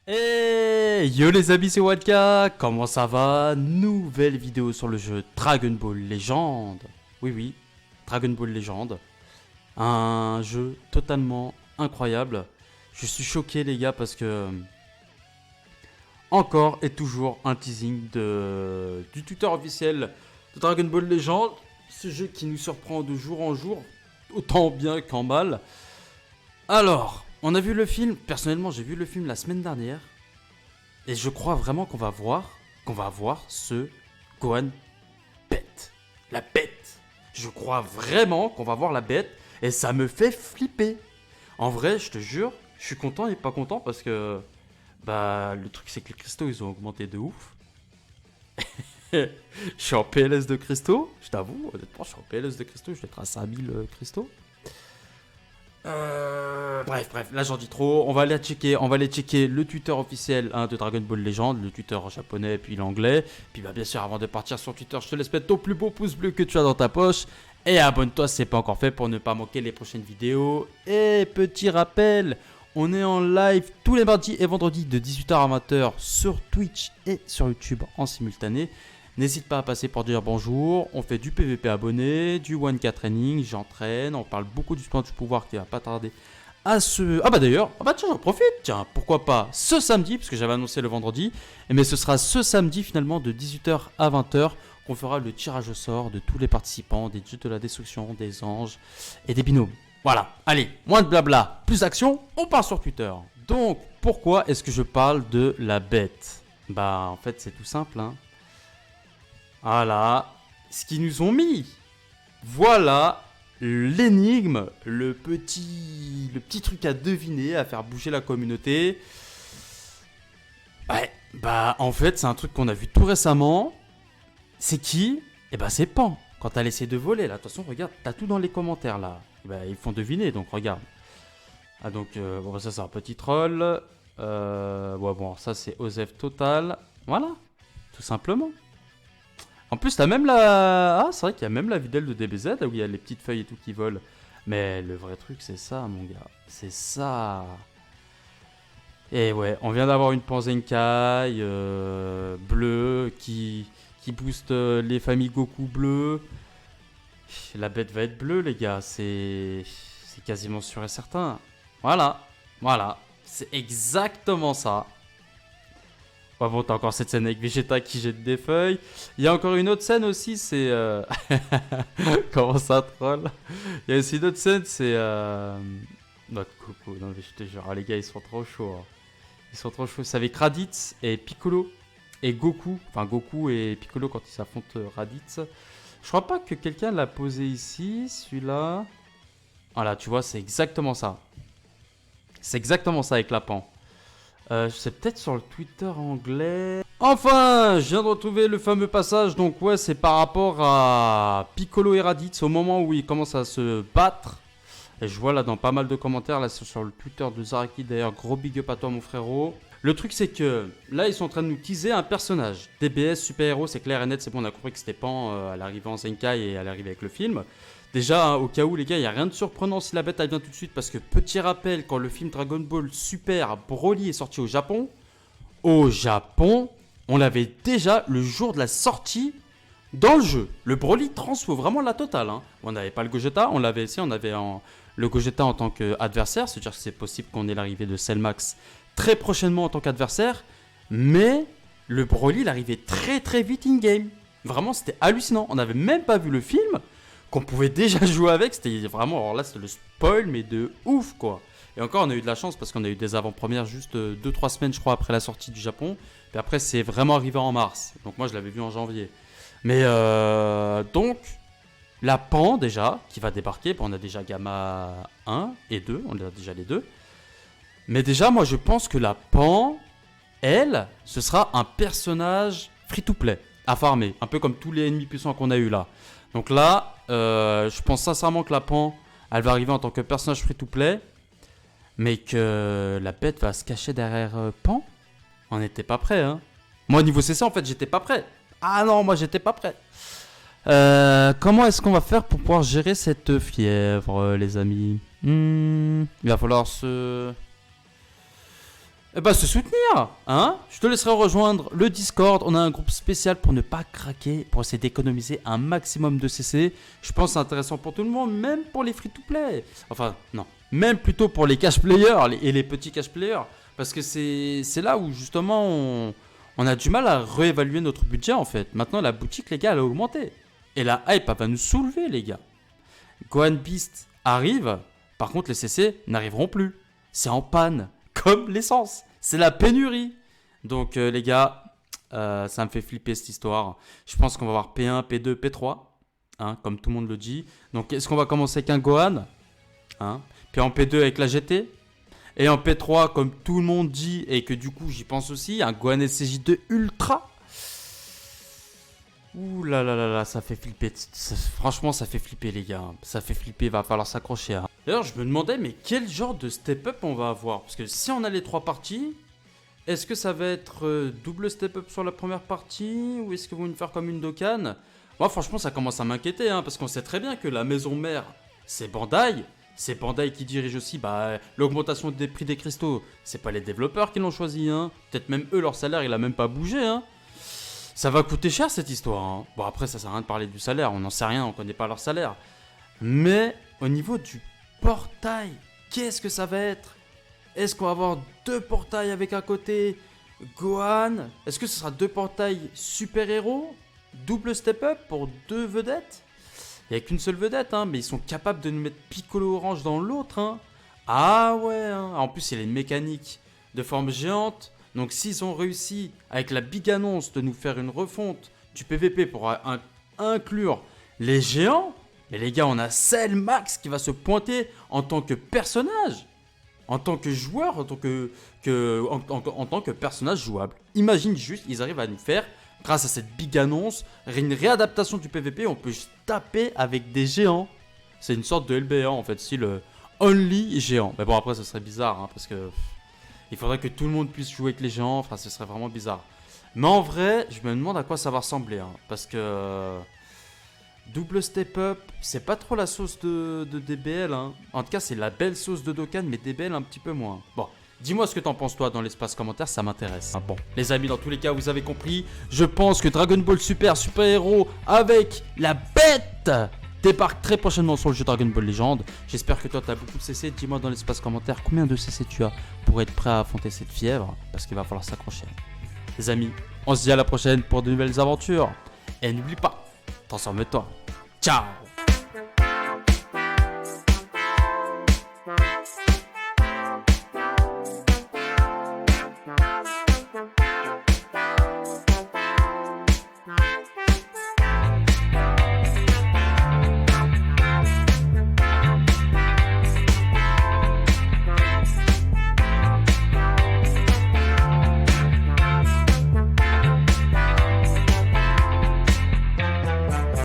Hey yo les amis, c'est Wadka, comment ça va? Nouvelle vidéo sur le jeu Dragon Ball Legend. Oui oui, Dragon Ball Legend. Un jeu totalement incroyable. Je suis choqué les gars parce que encore et toujours un teasing du tuteur officiel de Dragon Ball Legend. Ce jeu qui nous surprend de jour en jour, autant bien qu'en mal. Alors, on a vu le film, personnellement j'ai vu le film la semaine dernière. Et je crois vraiment qu'on va voir ce Gohan bête. La bête. Je crois vraiment qu'on va voir la bête et ça me fait flipper. En vrai, je te jure, je suis content et pas content parce que bah le truc c'est que les cristaux ils ont augmenté de ouf. Je suis en PLS de cristaux, je t'avoue, honnêtement, je suis en PLS de cristaux, je vais être à 5000 cristaux. Bref, là j'en dis trop. On va aller checker le Twitter officiel de Dragon Ball Legend, le Twitter japonais puis l'anglais. Puis bah bien sûr, avant de partir sur Twitter, je te laisse mettre ton plus beau pouce bleu que tu as dans ta poche. Et abonne-toi si c'est pas encore fait pour ne pas manquer les prochaines vidéos. Et petit rappel, on est en live tous les mardis et vendredis de 18h à 20h sur Twitch et sur YouTube en simultané. N'hésite pas à passer pour dire bonjour. On fait du PVP abonné, du 1K training, j'entraîne. On parle beaucoup du sport du pouvoir qui va pas tarder à ce. Ah bah d'ailleurs, tiens, j'en profite. Tiens, pourquoi pas ce samedi, parce que j'avais annoncé le vendredi. Mais ce sera ce samedi finalement de 18h à 20h qu'on fera le tirage au sort de tous les participants des dieux de la destruction, des anges et des binômes. Voilà, allez, moins de blabla, plus d'action, on part sur Twitter. Donc, pourquoi est-ce que je parle de la bête? Bah en fait c'est tout simple, hein. Voilà ce qu'ils nous ont mis. Voilà l'énigme, le petit truc à deviner, à faire bouger la communauté. Ouais, bah en fait c'est un truc qu'on a vu tout récemment. C'est qui? Eh bah c'est Pan. Quand t'as essayé de voler là, de toute façon regarde, t'as tout dans les commentaires là. Bah, ils font deviner donc regarde. Ah donc bon ça c'est un petit troll. Ouais, bon ça c'est Osef total. Voilà, tout simplement. En plus, t'as même la. Ah, c'est vrai qu'il y a même la videlle de DBZ où il y a les petites feuilles et tout qui volent. Mais le vrai truc, c'est ça, mon gars. C'est ça. Et ouais, on vient d'avoir une Panzenkai bleue qui booste les familles Goku bleues. La bête va être bleue, les gars. C'est quasiment sûr et certain. Voilà. C'est exactement ça. Ouais, bon, t'as encore cette scène avec Vegeta qui jette des feuilles. Il y a encore une autre scène aussi, c'est. Comment ça, troll? Il y a aussi une autre scène, c'est. Notre Coco. Non, mais je te jure, les gars, ils sont trop chauds, hein. Ils sont trop chauds. C'est avec Raditz et Piccolo et Goku. Enfin, Goku et Piccolo quand ils s'affrontent Raditz. Je crois pas que quelqu'un l'a posé ici, celui-là. Voilà, tu vois, c'est exactement ça. C'est exactement ça avec la pan. C'est peut-être sur le Twitter anglais. Enfin, je viens de retrouver le fameux passage. Donc ouais, c'est par rapport à Piccolo et Raditz au moment où ils commencent à se battre. Et je vois là dans pas mal de commentaires, là sur le Twitter de Zaraki d'ailleurs, gros big up à toi mon frérot. Le truc c'est que là ils sont en train de nous teaser un personnage. DBS, super-héros, c'est clair et net, c'est bon, on a compris que c'était Pan à l'arrivée en Zenkai et à l'arrivée avec le film. Déjà, hein, au cas où les gars, il n'y a rien de surprenant si la bête elle vient tout de suite parce que petit rappel, quand le film Dragon Ball Super Broly est sorti au Japon, on l'avait déjà le jour de la sortie dans le jeu. Le Broly transfo, vraiment la totale, hein. On n'avait pas le Gogeta, on l'avait essayé, on avait le Gogeta en tant qu'adversaire, c'est-à-dire que c'est possible qu'on ait l'arrivée de Cellmax très prochainement en tant qu'adversaire, mais le Broly il arrivait très très vite in-game. Vraiment, c'était hallucinant. On n'avait même pas vu le film qu'on pouvait déjà jouer avec, c'était vraiment, alors là c'était le spoil mais de ouf quoi. Et encore on a eu de la chance parce qu'on a eu des avant-premières juste 2-3 semaines je crois après la sortie du Japon. Puis après c'est vraiment arrivé en mars, donc moi je l'avais vu en janvier. Mais donc la Pan déjà qui va débarquer, on a déjà Gamma 1 et 2, on a déjà les deux. Mais déjà moi je pense que la Pan, elle, ce sera un personnage free-to-play à farmer, un peu comme tous les ennemis puissants qu'on a eu là. Donc là, je pense sincèrement que la Pan, elle va arriver en tant que personnage free-to-play, mais que la bête va se cacher derrière Pan. On n'était pas prêt, hein. Moi, au niveau CC, en fait, j'étais pas prêt. Ah non, moi, j'étais pas prêt. Comment est-ce qu'on va faire pour pouvoir gérer cette fièvre, les amis? Il va falloir se... Eh bah se soutenir, hein. Je te laisserai rejoindre le Discord. On a un groupe spécial pour ne pas craquer, pour essayer d'économiser un maximum de CC. Je pense que c'est intéressant pour tout le monde, même pour les free-to-play. Enfin, non, même plutôt pour les cash players et les petits cash players. Parce que c'est là où justement on a du mal à réévaluer notre budget en fait. Maintenant la boutique les gars elle a augmenté. Et la hype elle va nous soulever les gars. Gohan Beast arrive, par contre les CC n'arriveront plus. C'est en panne. Comme l'essence. C'est la pénurie. Donc les gars, ça me fait flipper cette histoire. Je pense qu'on va avoir P1, P2, P3. Hein, comme tout le monde le dit. Donc est-ce qu'on va commencer avec un Gohan, hein, puis en P2 avec la GT. Et en P3, comme tout le monde dit, et que du coup j'y pense aussi, un Gohan SCJ2 Ultra. Ouh là là là là, ça fait flipper. Franchement, ça fait flipper les gars. Ça fait flipper, va falloir s'accrocher. Hein. D'ailleurs, je me demandais, mais quel genre de step-up on va avoir? Parce que si on a les 3 parties, est-ce que ça va être double step-up sur la première partie? Ou est-ce qu'ils vont nous faire comme une Dokkan? Moi, franchement, ça commence à m'inquiéter, hein, parce qu'on sait très bien que la maison mère, c'est Bandai. C'est Bandai qui dirige aussi l'augmentation des prix des cristaux. C'est pas les développeurs qui l'ont choisi. Hein. Peut-être même eux, leur salaire, il a même pas bougé. Hein. Ça va coûter cher cette histoire. Hein. Bon, après, ça sert à rien de parler du salaire. On n'en sait rien, on connaît pas leur salaire. Mais au niveau du portail, qu'est-ce que ça va être? Est-ce qu'on va avoir 2 portails avec un côté Gohan? Est-ce que ce sera 2 portails super-héros? Double step-up pour 2 vedettes? Il n'y a qu'une seule vedette, hein, mais ils sont capables de nous mettre Piccolo Orange dans l'autre. Hein. Ah ouais, hein. En plus, il y a une mécanique de forme géante. Donc s'ils ont réussi avec la big annonce de nous faire une refonte du PVP pour inclure les géants, mais les gars, on a Cell Max qui va se pointer en tant que personnage, en tant que joueur, en tant que personnage jouable. Imagine juste, ils arrivent à nous faire, grâce à cette big annonce, une réadaptation du PVP, on peut juste taper avec des géants. C'est une sorte de LBA en fait, style only géant. Mais bon, après, ce serait bizarre, hein, parce que il faudrait que tout le monde puisse jouer avec les géants, enfin, ce serait vraiment bizarre. Mais en vrai, je me demande à quoi ça va ressembler, hein, parce que double step-up, c'est pas trop la sauce de DBL. Hein. En tout cas, c'est la belle sauce de Dokkan, mais DBL un petit peu moins. Bon, dis-moi ce que t'en penses toi dans l'espace commentaire, ça m'intéresse. Ah bon, les amis, dans tous les cas, vous avez compris. Je pense que Dragon Ball Super Héros avec la bête débarque très prochainement sur le jeu Dragon Ball Legend. J'espère que toi, tu as beaucoup de CC. Dis-moi dans l'espace commentaire combien de CC tu as pour être prêt à affronter cette fièvre, parce qu'il va falloir s'accrocher. Les amis, on se dit à la prochaine pour de nouvelles aventures. Et n'oublie pas, transforme-toi. Ciao!